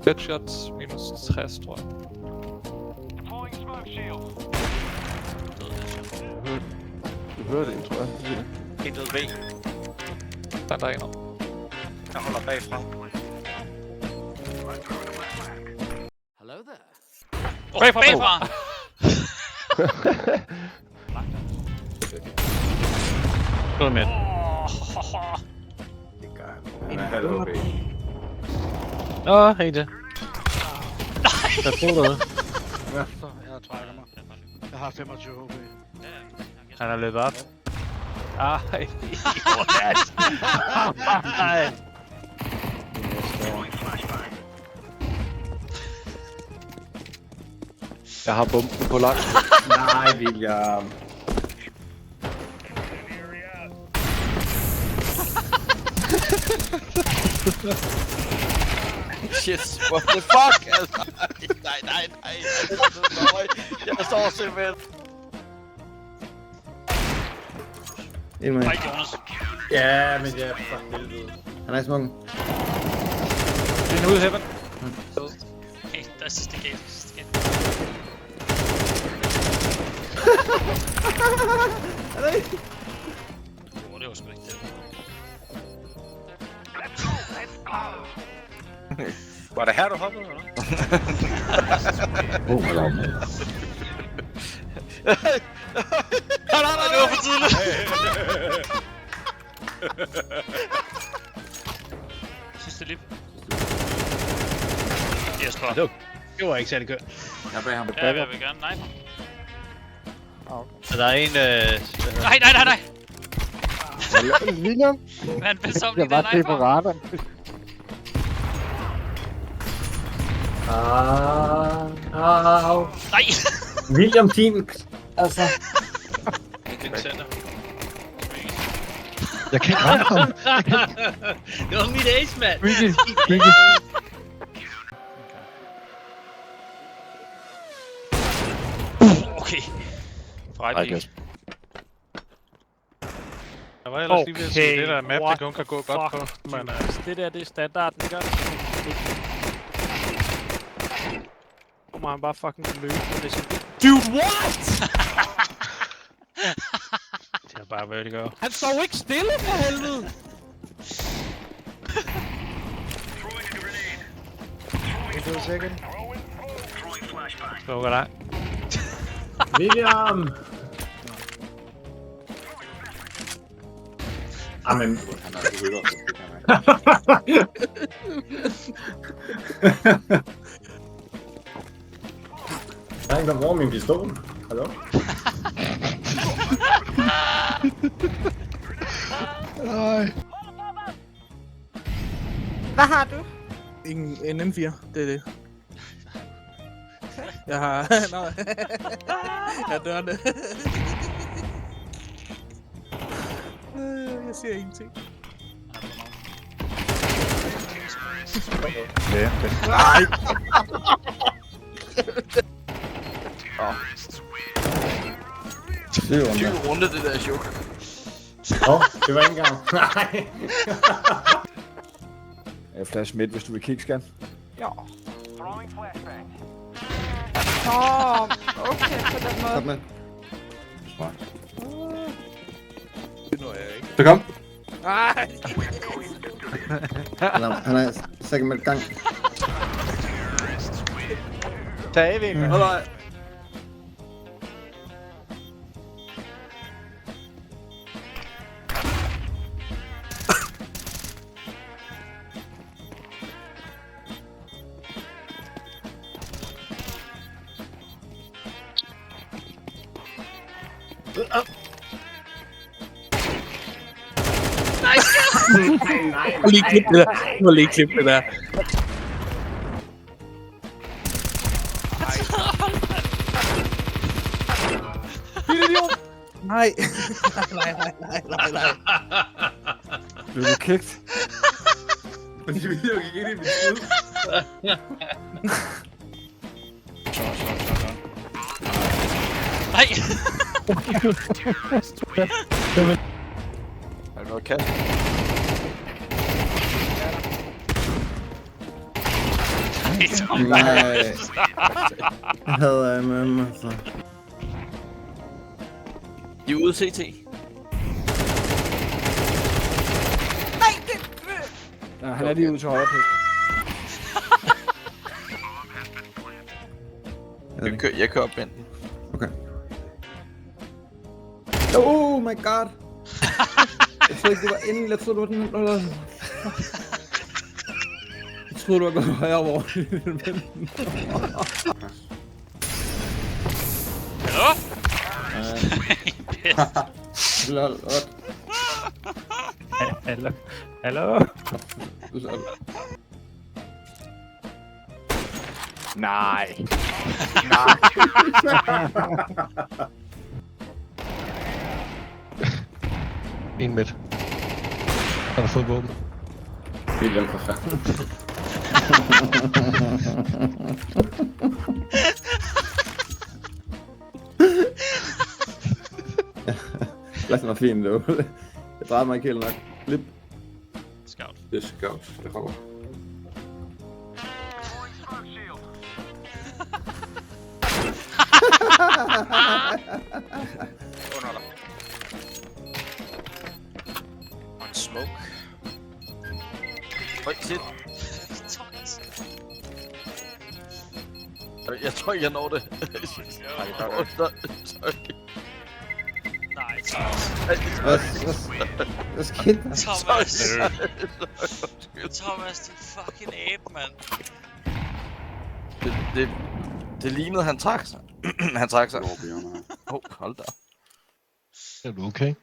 Headshots minus 60, tror jeg. Du hører det, tror jeg. Helt ned B. Der er der en. Jeg holder bagfra. Hello there. Bagfra! Gå med. Det gør han. Han er halv OB. Nå, hey det. Der er to derude. Jeg trækker mig. Jeg har 25 HP. Han er løbet op. Ej. Nej. Jeg har bomben på langt. Nej, William. Shit, what the fuck? Altså, nej. Jeg står simpelthen. En med. Hej, Jonas. Ja, men jeg er for helvede. Han er i smokken. Det er ude i heaven. Okay, der er sidste gate. Jo, det var sgu ikke det. Var det her, du hoppede, eller? Nej, det var for tidligt. Sidste lip. Jesper. Det var ikke særlig kørt. Jeg er bag ham. Ja, jeg vil gerne. Nej. Okay. Så der er en, Nej. William? Man bedst om Jeg lige var den det på iPhone. radaren. Nej! William Team. Altså. Den center. Jeg kan ikke ramme ham. Det var mit ace, mand! Okay. Ej, Kasper. Jeg var ellers lige ved at sige, det der map, what det kun kan gå godt på, men Det der, det er standarden, ikke også? Nu må han bare fucking løbe på det sådan. Dude, what?! det er bare vertigo. Han sov ikke stille, for helvede! Det var second. Slukker dig. William. Amen. Han er altså højere. Der er en, der bruger min pistol. Hallo? Hvad har du? En M4, det er det. Jeg har... Nej. Jeg dør det. Jeg siger ingenting. Ja, Nej! det er runde, det der chok. Det var ikke engang. Nej! Jeg flash midt, hvis du vil kickscan. Ja. Okay, på den måde. Stop med. Det når jeg ikke. Så kom. Nej! Han er second med gang. Tag AV'en, med. Hold øje. Nej! Du må lige klippe det der. Du må lige klippe det der. Nej! Nej. Blev du kicked? Men de video gik ind i min side. Nej! Er der noget kast? Nej. Jeg havde MM, altså. De er ude CT. Ja, han er lige ude til højre pæk. Jeg kører op enten. Okay. Oh my god! Jeg troede ikke, det var inden. Jeg troede, det var den... Jeg troede, du var gået højere over. Hallo? Lol, what? Hallo? Hallo? Nej. En midt. Har du fået våben? William for fanden. Pladsen var fin, du. Jeg drejede mig ikke helt nok. Flip. Scout. Det er scout. Det kommer. Under dig. Og en smoke. Øj, shit. Jeg tror ikke, jeg når det. Nej, jeg når det. Sorry. Nej, Thomas. Hvad skete der? Thomas. Thomas, din fucking abe, mand. Det lignede, han trak sig. Han trak sig. Nå, Hold da. Er du okay?